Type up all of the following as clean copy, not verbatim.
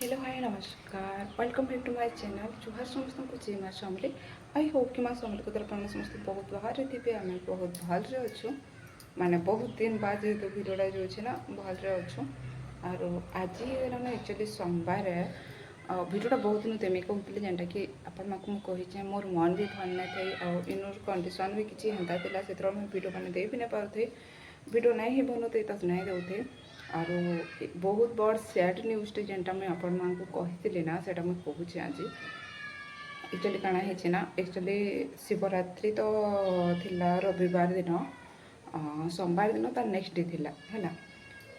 Hello hi नमस्कार welcome back to my channel जुहार समस्त को जी माँ समली आई होप कि माँ समली को तरफ समस्त बहुत बाहर थे आम बहुत भल्रे अच्छु माने बहुत दिन बाद जेहतु भिडियोटा जो ना भल्रे अच्छु आर आज ना एक्चुअली सोमवार भिडियोटा बहुत दिन तेमी कहूली जेनटा कि आपण मुझे मोर मन भी भल ना थे इनर कंडीशन भी किसी हेन्ता से भिडियो मैंने दे भी नहीं पारे भिडियो नहीं ही बनते तो नहीं दे आरो बहुत बड़ सैड न्यूज़टे जेनटा मुझे आपण मानक कही ना से मुझे कहूँ आज एक्चुअली काना है ना एक्चुअली शिवरात्रि तो थिला रविवार दिन सोमवार दिन तार नेक्स्ट डे थिला है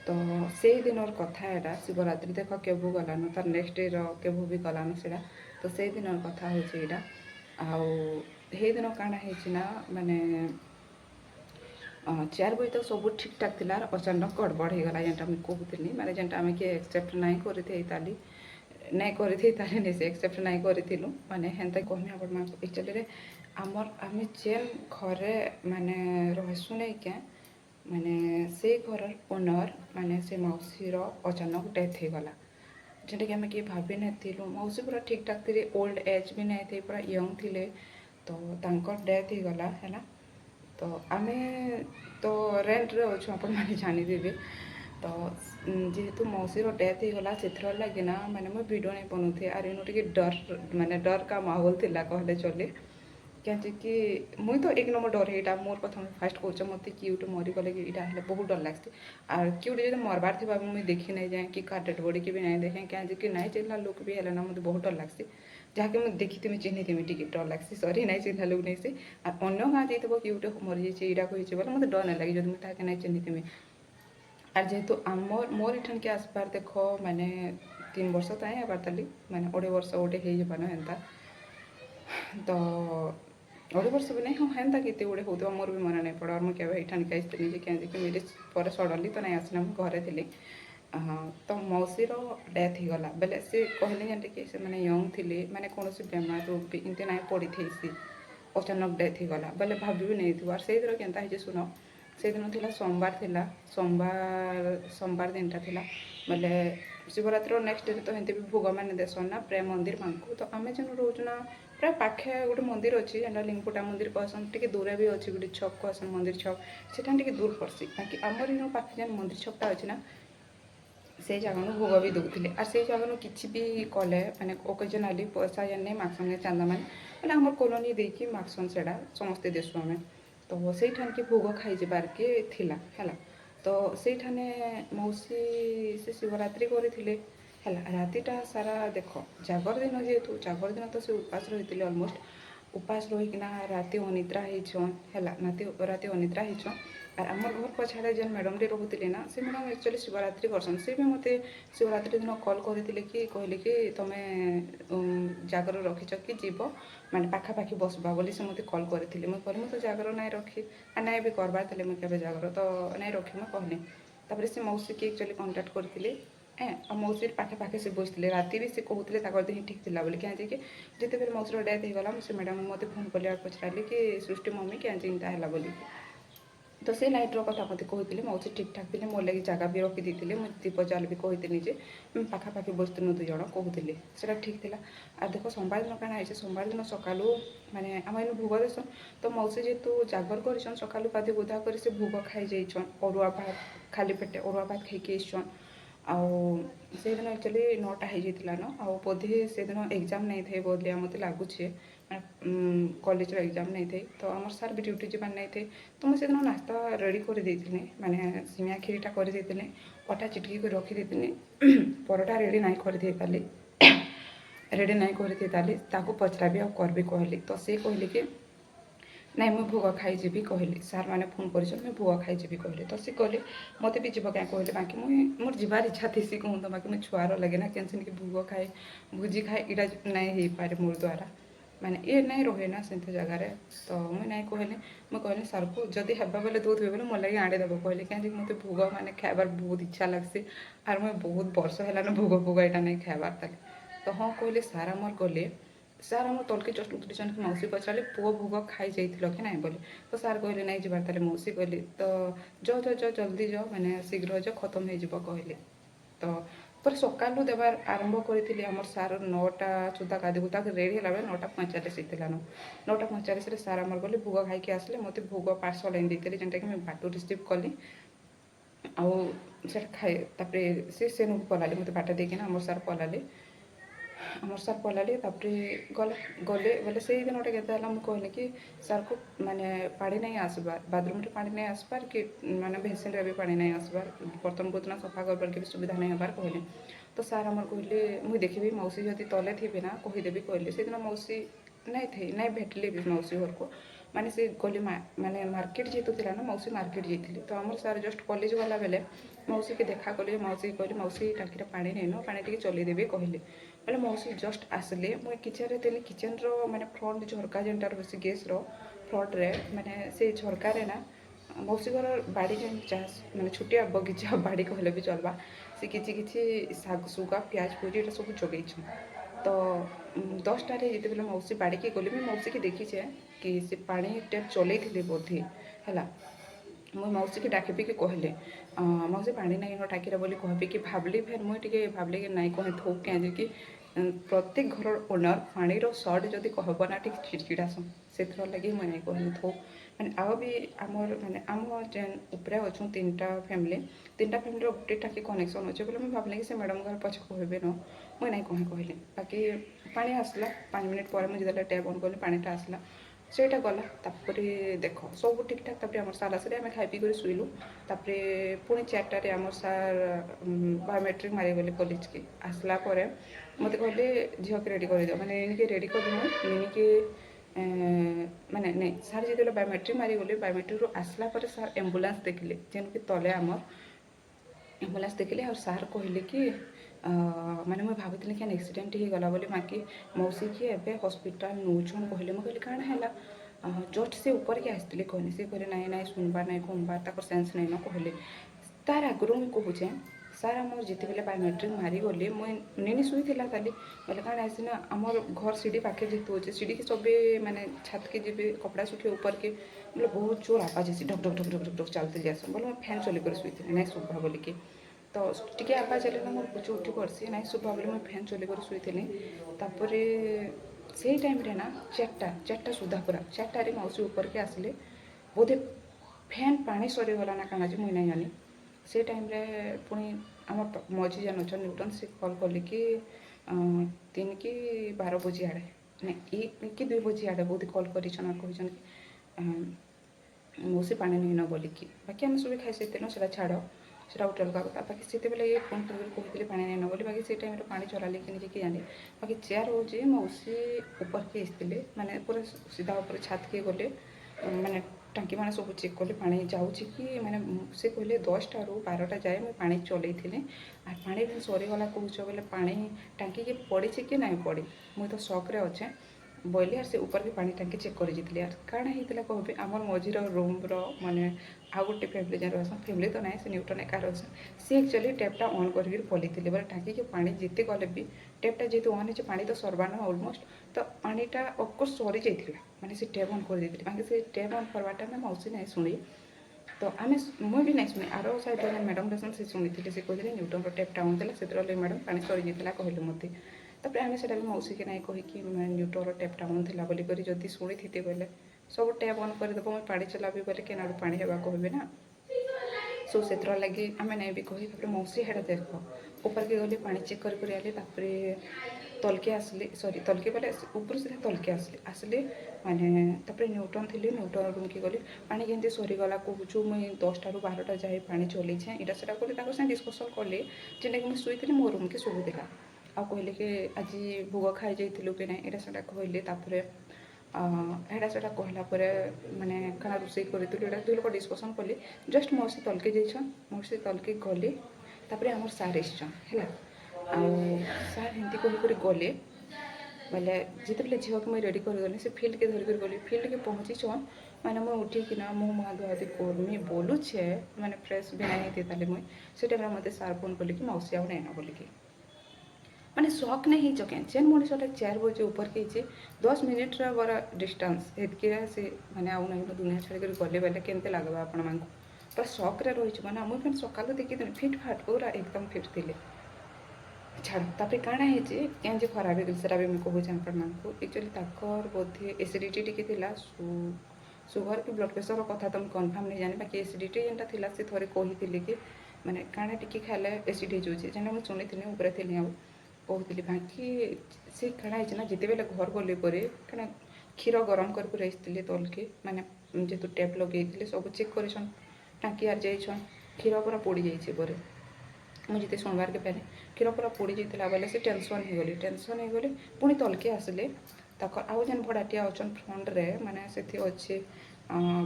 तो से दिन कथा है शिवरात्रि देख केबू गलान तार नेक्स्ट डे केबू भी गलान से तो से दिन कथा हूँ आउ दिन काना है ना माने 4 बजे तक सब ठीक ठाक थिला अचानक गड़बड़ हो गला जेनटा मुझे कहूली माने जेनटा आम किए एक्सेप्ट नहीं करी नहीं करी से एक्सेप्ट नहीं करूँ माने हेन्ता कहमी आपण एक्चुअली आमर आम जेन घरे माने रहसु नहीं क्या माने से घर ओनर माने से मौसीर अचानक डेथ हो गला जेनटा कि आम किए भाभी नहीं मौसी पूरा ठीक ठाक थी ओल्ड एज भी नहीं थे पूरा यंग थे तो डेथ हो गला है तो आम तो रेन्ट रे अच्छु आप जानीदेवे तो जेहेतु मौसी डेथ हो गला से लगे ना माने मुझे वीडियो नहीं बनाऊे आर इन टे डर माने डर का माहौल थिला कहले चले क्या कि मुई तो एक नंबर डर है मोर कथा फास्ट कौच मत किए गोटे मरीगले कि यहाँ बहुत डर लगती आर किए गोटे जो मरबार थी मुझे देखी नहीं जाए कि कार डेड बॉडी की भी नहीं देखे क्या कि नहीं चिन्हला लोक भी है ना मत बहुत डर लगसी जहाँकि मुझे देखी चिन्हती टी डर लगसी सरी नहीं चिन्हला लोक नहीं से अन्य गाँ जाइए कि गोटे मरी जाइए यहाँ कही बोले मतलब डर नहीं लगे जब मुझे नहीं चिन्हती आर जेहेतु आमर मोर इठान के आसबार देख माने 3 वर्ष ताई आबार ताली माने 2.5 वर्ष गोटे हो हेन्ता तो 2.5 वर्ष भी नहीं हाँ हेन्ता केते गोटे होता मोर भी मन नहीं पड़ा और मुझे इठान के आसती जे क्या मेरेज पर सडनली तो नहीं आसना मुझे घरे थी तो मौसीर डेथ हो गला बेले से कहले जेनटे कि से मैंने यंग थी मैंने कौन बेमार रोग भी इनते ना पड़ी थी अचानक डेथ हो गला बेले भाभी भी नहीं थी से दिन के शुण से दिन थी सोमवार थिला सोमवार दिन टा थिला बोले शिवरात्रि नेक्स्ट डे तो हेंते भी भोग मैंने देसन ना प्रेम मंदिर मानकु तो आम जेन रोचु ना प्राय पाखे गोटे मंदिर अच्छी जेनटा लिंगपुटा मंदिर कहसन टी दूर भी अच्छी गोटे छक कहसन मंदिर छक से दूर पड़सी बाकी आमर इन पाखे जेन मंदिर छकटा अच्छी ना से जगह भोग भी दौले और से जगह कि भी कले मैंने ओकेजनाली पैसा जेन नहीं मागसन चांदा मैंने आम कॉलोनी देखिए मागसन से समस्ते देसु आम तो से के भोग खाई जबार के थिला है तो से मौसी से शिवरात्रि करते रातिटा सारा देख जागर दिन जेहेतु जागर दिन तो से उपास रही अलमोस्ट उपास रहीकिना राति अनिद्रा होन है राति अनिद्रा होन और आम घर पछाड़े जेन मैडम टे रोते ना से मैडम एक्चुअली शिवरात्रि करसन से भी मत शिवरात्रि दिन कल करते कि कहले कि तुम्हें जागर रखीच कि जीव माने पाखापाखि बसबा बोली से मत कल करते मुझे कहली मुझे जागर नहीं रखी नहीं भी करबार थे मुझे जागर तो नहीं रखी मुझे कहली तापर से मौसी की एक्चुअली कंटाक्ट करते आ मौसी पाखे से बसते राति भी से कहते देह ठीक थी बोली क्या जिते बेले मौसीर डेथ हो गला से मैडम मत फोन कले पचारे कि सृष्टि मम्मी क्या चिंता है बोली तो से नाइट्र कथा मत कहते मौसी ठीक ठाक थी मोर लगे जगह भी रखी मुझे दीप जाल भी कही जे पाखापाखि बसतुन 2 जन कहते से ठीक था आ देख सोमवार दिन कण है सोमवार दिन सका माने आम इन भोग देसन तो मौसी जेहेतु जागर कर सका गाधे गुधा कर से भोग खाई जाइछन अरुआ भात खाली पेटे अरुआ भात खाई आसन से दिन एक्चुअली 9टा हो जाता न आ बोधे से दिन एग्जाम नहीं थे बोलिया मत लगुचे कॉलेज एग्जाम नहीं थे तो आम सार भी ड्यूटी जावार नहीं थे तो मुझे दिन नास्ता रेडी कर माने सिमिया खीरीटा कर अटा चिटकी कर रखी परटा रेडी नहीं कर पाली रेडी नहीं कर पचरा भी कर भी कहली तो से कहली कि नहीं मुझे भोग खाई जी कहली सार मैंने फोन कर भोग खाई जी कहली तो सी कहली मत भी जीव क्या कहले बाकी मुझे मोर जीवार इच्छा थी कहूँ बाकी मुझे छुआर लगे ना कैसे कि भोग खाए भोजी खाए यहाँ नहीं हो पारे मोर द्वारा माने ये नहीं रहे ना से जगार तो मुझे नहीं कहली मुझे कहली सार को जदि हेबा बेले दौथे बोले मोर लगे आड़ेदेव कहली कहीं मत भोग मैंने खाइबार बहुत इच्छा लगसी आर मुझे बहुत वर्ष है भोग भोग यहाँ नहीं खाइबार तक तो हाँ कहले सार आमर गले सार आम तलके जस्ट उतरीचन कि मौसी पचारे पुओ भोग खाई जाइल कि ना बोले तो सार कहले नहीं जबार ताले मौसी कहली तो जो जल्दी जो मैंने शीघ्र जो खत्म हो कहले तो पर सकालू देवार आरंभ करी आम सार 9टा सुधा गाधी गुधा रेडी है 9:45 होता 9:45 सार आमर गले भोग खाई आसले मत भोग पार्सल आनी देते जेनटा कि मुझे बाटू रिसीव कली आउ से खाए तापर से पलाली मत बाट देकिना आम सार पलाली आमर सार पलाली गले गले बोले से दिन गोटे केता है मुझे कहली कि सार को माने पानी नहीं आसबार बाथरूम पानी नहीं आसबार कि माने भेसिन भी पानी नहीं आसबार बर्तन बुतना सफा करबार के भी सुविधा नहीं हबार कहले तो सार आमर कहले मुझे देखी मौसी जदि तले थी ना कहीदेवी कहले से दिन मौसी नहीं थी नहीं भेटली भी मौसी घर को माने से गली माने मार्केट जेतु थिला ना मौसी मार्केट जाइली तो आमर सार जस्ट कॉलेज गला बेले मौसी के देखा कले मौसी कहली मौसी टाँकी पानी नहीं न पानी टी चलईदेवी कहले बोले मौसी जस्ट आसले मुझे किचन रे किचन रो माने फ्रंट झरका जेनटा रोसी गैस रो फ्रंट रे माने से झरका रे ना मौसी घर बाड़ी जेन चाष माने छोटिया बगीचा बाड़ी कहले भी चलबा से किछि साग सुगा प्याज पूजी ये सब जगै तो 10टारे जिते मौसी बाड़ी के गली मुझे मौसी की देखीचे कि से पानी टेप चलई बोधे है मुझे मौसी की डाकिबी कि कहले मौसी पानी नहीं न टाकी बोली कहबी कि भावली फिर मुझे भावली कि नाई कहे थोक क्या कि प्रत्येक घर ओनर पानी सर्ट जदि कहब ना ठीक चिड़चिड़ासन से लगे मुझे नहीं कहली थोक मैंने आउ भी आमर माने आम जेन उपरे अच्छु 3टा फैमिली गोटे टाकी कनेक्शन अच्छे बोले मुझे भावली कि से मैडम घर पछ कहबे न मुझे नहीं कहे कहली बाकी पानी आसला 5 मिनट पर मुझे जेते टैप ऑन कली पानीटा आसला सेटा गला तापर देख सब ठीक ठाक तापर आम सार आसले आम खाई पी कर शुइलु तापर पुणी 4टारे आम सार बायोमेट्रिक मारे गले कॉलेज के आसला मत कहले झील के रेडी कर मैंने इनके रेडी कर मिनी के माने नहीं सार जो बायोमेट्रिक मारी गले बायोमेट्रिक आसला सार एम्बुलेंस देखले जेन कि तले आमर एम्बुलेंस देखले और सार कहले कि माने मुझे भावुली क्या एक्सीडेंट ही गला बोली बाकी मौसी की एवं हस्पिटाल नौछन कहले मुझे कहली कण है जस्ट से ऊपर के आसते कहनी से कहले नाई नाई सुनबार नाई घुमबार तक सेन्स नहीं न कहले तार आगु मुझे कहूचे सार आम जिते बेले बायोमेट्रिक मारी गली मुझे निनी शुई ताली बोले कण आसीना आमर घर सीढ़ी पाखे जेतु अच्छे सीढ़ी के सब माने छत के जी कपड़ा सुखे ऊपर के बोले बहुत जोर आवाज है ढक ढक ढक ढक ढक ढक चलते जासन बोले मुझे फैन चलिक शुई नाई शुभा बोल कि तो टी आवाज आले ना मोर पुच उठी पड़सी नाई शुभा बोले मुझे फैन चलिक शुई तापर से टाइम रे ना 4टा सुधा पूरा 4टारे मौसी ऊपर के आसले बोधे फैन पानी सरीगला ना कण मुई नहीं जानी से टाइम रे पुणी आम मझी जेन अच्छा न्यूटन से कल कली कि 3 कि 12 बजे आड़े नहीं 1 कि 2 बजे आड़े बहुत कल कर मौसी पानी नहीं न बोलिकी बाकी आम सब खाई सारी से छाड़ से उठल का बाकी से ये फोन कहते पानी नहीं न बोली बाकी से टाइम पानी चलाली कि नहीं कि जाने बाकी चेयर हो मौसी ऊपर के आसते माने पूरा सीधा ऊपर छात के गले माने टाँकी मैंने सब चेक कले पानी जाऊँगी कि मैंने से कहले 10टा रू 12टा जाए मुझे पानी चलई आ पानी भी सरीगला कौच बोले पानी टाँकी के पड़ी कि ना पड़ी मुझे तो सक्रे अच्छे बोली यार से ऊपर के पानी टाँकी चेक कर यार काण होता कहबे आमर मझीर रूम माने आउ गोटे फैमिली जन रसन फैमिली तो ना से न्यूटन एकार अच्छे सी एक्चुअली टैपटा ऑन करके पलि बोले टाँकी के पानी जिते गले भी टैपटा जेहतु ऑन हो पानी तो सरबार ना ऑलमोस्ट तो पानीटा ऑफकोर्स सरी जाइए माने से टैप ऑन कर देती बाकी से टैप ऑन करवाटा ना मौसी नहीं शुणी तो आम मुझे भी नहीं शुणी आर साइड मैडम रसन से शुणी से कहते न्यूटन टैपटा ऑन था से मैडम पानी सरी जाता कहले मत तापर आम से मौसी के ना कहीकि न्यूटन टैपटा ऑन था बोलिक जदि शुणी थी बोले सब टैप ऑन करदेव मुझे पानी चलाबी बोले केना पानी हेबा कहबे ना सो से लगे आम नहीं भी कही तापर मौसी हेड़ा देख ऊपर के गली पानी चेक कर आले तलके आसली सॉरी तलके बोले ऊपर से तलके आसले माने तापर न्यूटन थी न्यूटन रूम की गली पानी केमती सरीगला कहूँ मुई 10टा रू 12टा जाए पानी चलईछे इटा से कले डिस्कसन कले जेनटा कि मुझे शुई मो रूम के शुभुला आ कहले कि आज भोग खाई जाइलु कि ना यहाँ से कहले तापर एटा से कहला माने खाना रोषे करूँ दुई लोग डिस्कसन कले जस्ट मौसी तलके जाइछन मौसी तलके गले तापर आमर सार आसछन है सार एमती कही गले बोले जिते बेले झील के मुझे रेडी कर गली से फिल्ड के धरिक गली फिल्ड के पहुँची छन मैंने मुझे उठिकिना मुँह मुहा धुआधुई करमी बोलुछे मैंने फ्रेश भी नहीं होती मुझे से टाइम मत सार फोन कली कि मौसी आउ नहीं बोलिकी माने शौक नहीं ही चकें चेन मनीषटा 4 बजे ऊपर के 10 मिनिट बड़ा डिस्टेंस हेतके से माने आउ नहीं दुनिया छाड़ गले बेले केमते लगवा आपण मानक पूरा शौक रही मैंने मुझे फिर सकाल देखी फिट फाट पूरा एकदम फिट थी ଛାଡ଼ ତାପରେ କାଣା ହେଇଛି କେମିତି ଖରାପ ହେଇଗଲି ସେଟା ବି ମୁଁ କହୁଛି ଆପଣମାନଙ୍କୁ ଏକ୍ଚୁଆଲି ତାଙ୍କର ବୋଧେ ଏସିଡ଼ିଟି ଟିକେ ଥିଲା ସୁଗର କି ବ୍ଲଡ଼ ପ୍ରେସର କଥା ତ ମୁଁ କନଫର୍ମ ନେଇ ଜାଣି ବାକି ଏସିଡ଼ିଟି ଯେନ୍ଟା ଥିଲା ସେ ଥରେ କହିଥିଲେ କି ମାନେ କାଣା ଟିକେ ଖାଇଲେ ଏସିଡ଼ ହେଇଯାଉଛି ଯେନ୍ଟା ମୁଁ ଶୁଣିଥିଲି ଉପରେ ଥିଲି ଆଉ କହୁଥିଲି ବାକି ସେ କାଣା ହେଇଛି ନା ଯେତେବେଳେ ଘର ଗଲେ ପରେ କାଣା କ୍ଷୀର ଗରମ କରି ଆସିଥିଲେ ତଲକେ ମାନେ ଯେହେତୁ ଟ୍ୟାପ୍ ଲଗେଇଥିଲେ ସବୁ ଚେକ୍ କରିଛନ୍ ଟାଙ୍କି ଆର୍ ଯାଇଛନ୍ କ୍ଷୀର ପୁରା ପୋଡ଼ି ଯାଇଛି ପରେ ମୁଁ ଯେତେ ଶୁଣବାର୍କେ ପାଇଲି କ୍ଷୀର ପୁରା ପୋଡ଼ି ଯାଇଥିଲା ବେଲେ ସେ ଟେନସନ୍ ହେଇଗଲେ ପୁଣି ତଲକେ ଆସିଲେ ତାଙ୍କର ଆଉ ଯେନ୍ ଭଡ଼ାଟିଆ ଅଛନ୍ ଫ୍ରଣ୍ଟରେ ମାନେ ସେଠି ଅଛି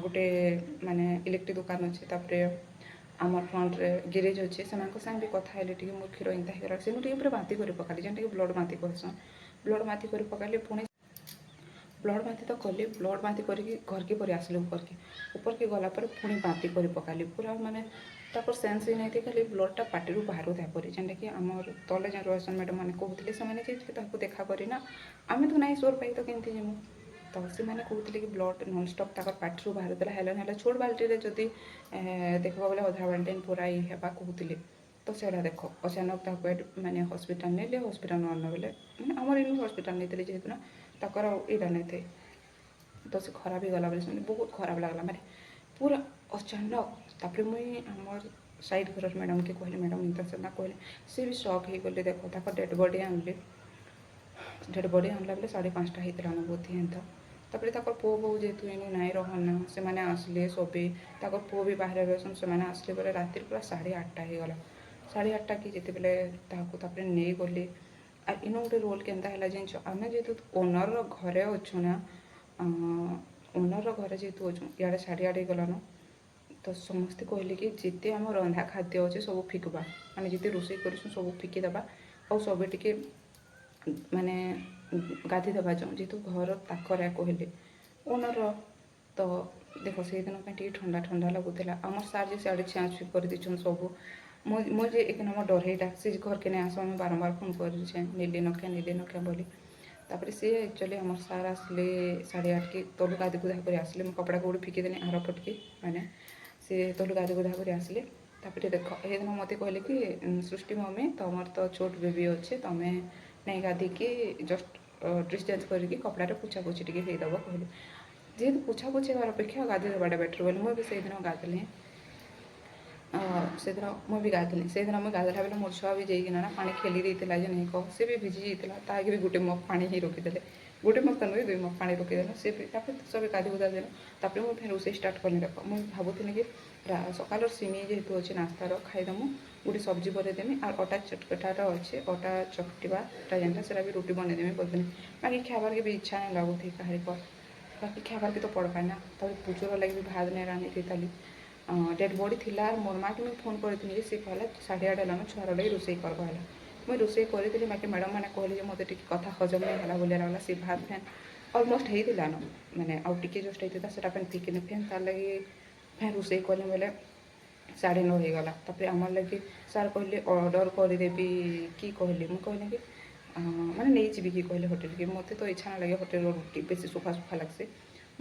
ଗୋଟେ ମାନେ ଇଲେକ୍ଟ୍ରିକ୍ ଦୋକାନ ଅଛି ତାପରେ আমার ফ্রন্টরে গ্যারেজ অছে সেମାନଙ୍କ ସାଙ୍ଗେ ବି କଥା ହେଲେ ଟିକେ ମୋର କ୍ଷୀର ଏନ୍ତା ହେଇଗଲା ସେନୁ ଟିକେ ପୁରା ବାନ୍ତି କରି ପକାଲି ଯେନ୍ଟାକି ବ୍ଲଡ଼ ବାନ୍ତି କହିସନ୍ ବ୍ଲଡ଼ ବାନ୍ତି କରି ପକାଲି ପୁଣି ବ୍ଲଡ଼ ବାନ୍ତି ତ କଲି ବ୍ଲଡ଼ ବାନ୍ତି କରିକି ଘରକେ ପରି ଆସିଲି ଉପରକେ ଗଲା ପରେ ପୁଣି ବାନ୍ତି କରି ପକାଲି ପୁରା ମାନେ ତାପରେ ସେନ୍ସ ହିଁ ନାଇଁ ଖାଲି ବ୍ଲଡ଼ଟା ପାଟିରୁ ବାହାରୁଥାଏ ପରି ଯେନ୍ଟାକି ଆମର ତଲେ ଯେନ୍ ରହସନ୍ ମ୍ୟାଡ଼ାମ୍ ମାନେ କହୁଥିଲେ ସେମାନେ ଯାଇଥିଲେ ତାହାକୁ ଦେଖା କରିନା ଆମେ ତ ନାଇଁ ସୋର୍ ପାଇ ତ କେମିତି ଯିମୁ ତ ସେମାନେ କହୁଥିଲେ କି ବ୍ଲଡ଼ ନନ୍ଷ୍ଟପ୍ ତାଙ୍କର ପାଟିରୁ ବାହାରୁଥିଲା ହେଲେ ଛୋଟ ବାଲ୍ଟିରେ ଯଦି ଦେଖିବ ବୋଲେ ଅଧା ବାଲ୍ଟି ପୁରା ଇ ହେବା କହୁଥିଲେ ତ ସେଇଟା ଦେଖ ଅଚାନକ ତାକୁ ମାନେ ହସ୍ପିଟାଲ ନେଲେ ହସ୍ପିଟାଲ ନ ବେଲେ ମାନେ ଆମର ଇନୁ ହସ୍ପିଟାଲ ନେଇଥିଲେ ଯେହେତୁ ନା ତାଙ୍କର ଏଇଟା ନାଇଁଥାଏ ତ ସେ ଖରାପ ହେଇଗଲା ବୋଲି ସେମାନେ ବହୁତ ଖରାପ ଲାଗଲା ମାନେ ପୁରା ଅଚାନକ ତାପରେ ମୁଇଁ ଆମର ସାଇଡ଼୍ ଘରର ମ୍ୟାଡ଼ାମ୍କେ କହିଲି ମ୍ୟାଡ଼ାମ୍ ଏନ୍ତା ସେନ୍ତା କହିଲେ ସେ ବି ସକ୍ ହେଇଗଲେ ଦେଖ ତାଙ୍କ ଡେଡ଼୍ ବଡ଼ି ଆଣିଲେ ବେଲେ 5:30 ହେଇଥିଲା ବୋଧେ ଏନ୍ତା ତାପରେ ତାଙ୍କର ପୁଅ ବୋଉ ଯେହେତୁ ଇନୁ ନାଇଁ ରହନା ସେମାନେ ଆସିଲେ ସବେ ତାଙ୍କର ପୁଅ ବି ବାହାରେ ରହସନ୍ ସେମାନେ ଆସିଲେ ବେଲେ ରାତିରେ ପୁରା 8:30 ହେଇଗଲା 8:30 କି ଯେତେବେଲେ ତାହାକୁ ତାପରେ ନେଇଗଲେ ଆର୍ ଇନୁ ଗୋଟେ ରୋଲ୍ କେନ୍ତା ହେଲା ଜାଣିଛ ଆମେ ଯେହେତୁ ଓନର୍ର ଘରେ ଅଛୁ ନା ଓନର୍ର ଘରେ ଯେହେତୁ ଅଛୁ ଇଆଡ଼େ 8:30 ହେଇଗଲାନ ତ ସମସ୍ତେ କହିଲେ କି ଯେତେ ଆମ ରନ୍ଧା ଖାଦ୍ୟ ଅଛେ ସବୁ ଫିକ୍ବା ଆମେ ଯେତେ ରୋଷେଇ କରିଛୁ ସବୁ ଫିକିଦେବା ଆଉ ସବୁ ଟିକେ ମାନେ ଗାଧି ଦେବା ଯେହେତୁ ଘର ତାକରେ କହିଲେ ଓନର୍ର ତ ଦେଖ ସେଇଦିନ ପାଇଁ ଟିକେ ଥଣ୍ଡା ଲାଗୁଥିଲା ଆମର ସାର୍ ଯେ ସିଆଡ଼େ ଛିଆଁଛୁଇଁ କରିଦେଇଛନ୍ ସବୁ ମୁଁ ଯେ ଏକ ନମ୍ବର ଡରେଇଟା ସେ ଘରକେ ନେଇ ଆସ ଆମେ ବାରମ୍ବାର ଫୋନ୍ କରିଛେ ନେଲେ ନଖିଆ ବୋଲି ତାପରେ ସିଏ ଆକ୍ଚୁଆଲି ଆମର ସାର୍ ଆସିଲେ 8:30 କି ତଲୁ ଗାଧି ଗୁଧା କରି ଆସିଲେ ମୁଁ କପଡ଼ା କୋଉଠି ଫିକିଦେନି ଆର ପଟକେ ମାନେ ସେ ତଲୁ ଗାଧି ଗୁଧା କରି ଆସିଲେ ତାପରେ ଦେଖ ସେଦିନ ମୋତେ କହିଲେ କି ସୃଷ୍ଟି ମମି ତମର ତ ଛୋଟ ବେବି ଅଛେ ତମେ ନାଇଁ ଗାଧିକି ଜଷ୍ଟ ଡ୍ରେସ୍ ଚେଞ୍ଜ କରିକି କପଡ଼ାରେ ପୋଛାପୋଛି ଟିକେ ହେଇଦେବ କହିଲେ ଯେହେତୁ ପୋଛାପୋଛି ହେବାର ଅପେକ୍ଷା ଗାଧୋଇ ଦେବାଟା ବେଟର୍ ବୋଲି ମୁଁ ବି ସେଇଦିନ ଗାଧଲି ସେଦିନ ମୁଁ ବି ଗାଧଲି ସେଇଦିନ ମୁଁ ଗାଧଲା ବେଲେ ମୋର ଛୁଆ ବି ଯାଇକିନା ନା ପାଣି ଖେଲି ଦେଇଥିଲା ଯେ ନାଇଁ କହ ସେ ବି ଭିଜି ଯାଇଥିଲା ତାହାକେ ବି ଗୋଟେ ମଗ୍ ପାଣି ହିଁ ରଖିଦେଲେ ଗୋଟେ ମଗ୍ ତ ନୁହେଁ 2 ମଗ୍ ପାଣି ରଖିଦେଲେ ସେ ବି ତାପରେ ସବୁ ଗାଧି ଗୁଧା ଦେଲେ ତାପରେ ମୁଁ ଫେର୍ ରୋଷେଇ ଷ୍ଟାର୍ଟ କଲି ଦେଖ ମୁଁ ଭାବୁଥିଲି କି ସକାଳର ସିମେଇ ଯେହେତୁ ଅଛି ନାସ୍ତାର ଖାଇଦେମୁ ଗୋଟେ ସବ୍ଜି ବନେଇଦେମି আর ଅଟା ଚଟକଟାର ଅଛି ଅଟା ଚକଟିବାଟା ଯେନ୍ଟା ସେଟା ବି ରୁଟି ବନେଇଦେମି ବୋଲଥିଲି ବାକି ଖାଇବାର୍କେ ବି ଇଚ୍ଛା ନାଇଁ ଲାଗୁଥି କାହାରି ବାକି ଖାଇବାର୍କେ ତ ପଡ଼ବା ନା ତାପରେ ପୁଜୋର ଲାଗି ବି ଭାତ ନେଇ ରାନ୍ଧି ଦେଇଥିଲି ଡେଡ଼୍ ବଡ଼ି ଥିଲା আর মোর মাকে ମୁଇଁ ଫୋନ୍ କରିଥିଲି ଯେ ସେ କହିଲା 8:30 ହେଲାନ ଛୁଆର ଲାଗି ରୋଷେଇ କରବା ହେଲା ମୁଇଁ ରୋଷେଇ କରିଥିଲି ବାକି ମ୍ୟାଡ଼ାମ୍ ମାନେ କହିଲେ ଯେ ମୋତେ ଟିକେ କଥା ହଜମ ନାଇଁ ହେଲା ବୋଲି ଲାଗଲା ସେ ଭାତ ଫେନ୍ ଅଲମୋଷ୍ଟ ହେଇଥିଲାନ ମାନେ ଆଉ ଟିକେ ଜଷ୍ଟ ହେଇଥିଲା ସେଟା ଫେନ୍ ଫିକିନି ଫେନ୍ ତାର୍ ଲାଗି ଫେନ୍ ରୋଷେଇ କଲି ବେଲେ 9:30 ହେଇଗଲା ତାପରେ আমার ଲାଗି ସାର୍ କହିଲେ ଅର୍ଡ଼ର କରିଦେବି କି କହିଲେ ମୁଁ କହିଲି କି ମାନେ ନେଇଯିବି କି କହିଲେ ହୋଟେଲ୍କେ ମୋତେ ତ ଇଚ୍ଛା ନାଇଁ ଲାଗେ ହୋଟେଲ୍ର ରୁଟି ବେଶୀ ସୁଖା ଲାଗ୍ସି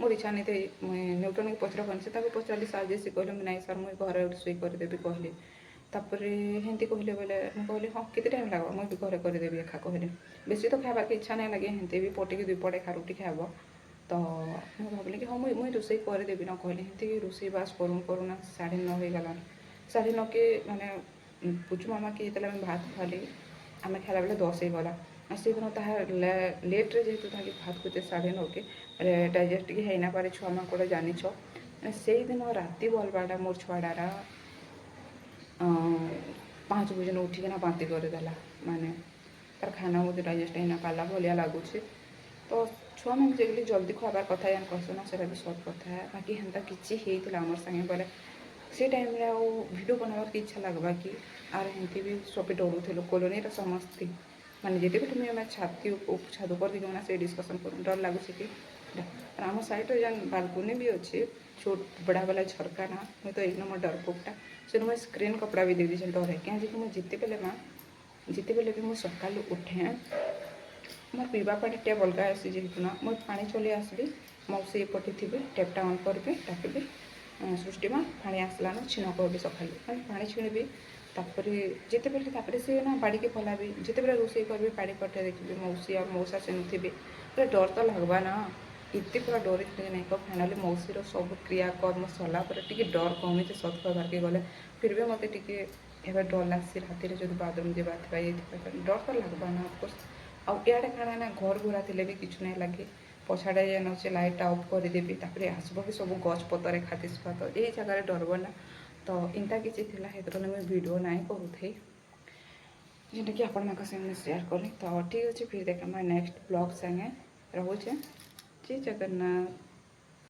ମୋର ଇଚ୍ଛା ନାଇଁ ଥାଇ ମୁଇଁ ନ୍ୟୁଟନ୍କେ ପଚରା କହିଲି ସେ ତାକୁ ପଚାରିଲି ସାର୍ ଯେ ସେ କହିଲେ ନାଇଁ ସାର୍ ମୁଇଁ ଘରେ ରୋଷେଇ କରିଦେବି କହିଲି ତାପରେ ହେନ୍ତି କହିଲେ ବେଲେ ମୁଁ କହିଲି ହଁ କେତେ ଟାଇମ୍ ଲାଗ୍ବା ମୁଇଁ ବି ଘରେ କରିଦେବି ଏକା କହିଲି ବେଶୀ ତ ଖାଇବାର୍କେ ଇଚ୍ଛା ନାଇଁ ଲାଗେ ହେନ୍ତି ବି ପଟିକି 2 ପଟ ଏକା ରୁଟି ଖାଇବ ତ ମୁଁ ଭାବିଲି କି ହଁ ମୁଇଁ ରୋଷେଇ କରିଦେବି ନ କହିଲି ହେନ୍ତି ରୋଷେଇ ବାସ୍ କରୁନା 9:30 ହେଇଗଲାନ 9:30 କେ ମାନେ ପୁଚୁ ମାମାକେ ଯେତେବେଳେ ଆମେ ଭାତ ଖାଲି ଆମେ ଖାଇଲା ବେଲେ 10 ହେଇଗଲା আর সেদিন তাহা লেট্রে যেহেতু তাকে ভাত করতে 9:30 কে ডাইজেস্ট ଟିକେ ହେଇନା ପାରେ ଛୁଆମାନଙ୍କର ଜାଣିଛ ସେଇଦିନ ରାତି ବଲବାଟା ମୋର ଛୁଆଟାର 5 ବଜେନ ଉଠିକିନା ବାନ୍ତି କରିଦେଲା ମାନେ ତାର ଖାନା ମୋତେ ଡାଇଜେଷ୍ଟ ହେଇନା ପାରଲା ଭଳିଆ ଲାଗୁଛି ତ ଛୁଆମାନେ ଯେଗଲି ଜଲ୍ଦି ଖୁଆବାର କଥା ଯେନ୍ କହିସ ନା ସେଇଟା ବି ସତ କଥା ବାକି ହେନ୍ତା କିଛି ହେଇଥିଲା ଆମର ସାଙ୍ଗେ ବୋଲେ ସେ ଟାଇମ୍ରେ ଆଉ ଭିଡ଼ିଓ ବନାବାର୍କେ ଇଚ୍ଛା ଲାଗ୍ବା କି ଆର୍ ହେନ୍ତି ବି ସବେ ଡରୁଥିଲୁ କଲୋନୀର ସମସ୍ତେ ମାନେ ଯେତେବେଳେ ମୁଇଁ ଆମେ ଛାତ ଉପରେ ଦେଇକିନା ସେ ଡିସ୍କସନ୍ କରୁ ଡର ଲାଗୁଛି କି ଆମ ସାଇଡ଼୍ରେ ଯେନ୍ ବାଲକୁନି ବି ଅଛି ଛୋଟ ବଡ଼ା ବେଲା ଝରକା ନା ମୁଇଁ ତ 1 ନମ୍ବର ଡରପୋକଟା ସେନୁ ମୁଇଁ ସ୍କ୍ରିନ୍ କପଡ଼ା ବି ଦେଇଦେଇଛେ ଡରେ କାହିଁକି ମୁଁ ଯେତେବେଲେ ବି ମୁଁ ସକାଳୁ ଉଠେ ମୋର ପିଇବା ପାଣି ଟ୍ୟାପ୍ ଅଲଗା ଆସି ଯେହେତୁ ନା ମୁଇଁ ପାଣି ଚଲେଇ ଆସିବି ମଉସୀ ଏପଟେ ଥିବେ ଟ୍ୟାପ୍ଟା ଅନ୍ କରିବି ଡାକିବି ସୃଷ୍ଟି ମା ପାଣି ଆସିଲାନ ଛିଣ କହିବି ସକାଳୁ ମାନେ ପାଣି ଛିଣିବି तापर जितेबले तापर सी ना बाड़ी के पलाबी जितेबले रोषे करी बाड़ी पटे देखिए मौसी और मौसा से थे पूरा डर तो लगवा ना इतने पूरा डर थे नहीं कह फाइनाली मौसीर सब क्रियाकर्म सरला टे डर कमी सत कहबार के गले फिर भी मत टे डर लगसी राति जो बाथरूम जावा डर तो लगवा ना अफकोर्स आड़े काଣା ना घर घोरा थे भी किचु नहीं लगे पछाड़े जेन से लाइट अफ करदेवी तापर आसब भी सब गछ पतर खाती सुखा तो ये जगार डरब ना तो इनता किसी थिला हेतु मुझे वीडियो ना करूथी जेनटा कि आपण मानक संगे शेयर करी तो ठीक अच्छे फिर देखा नेक्स्ट ब्लॉग संगे रोचे जय जगन्नाथ।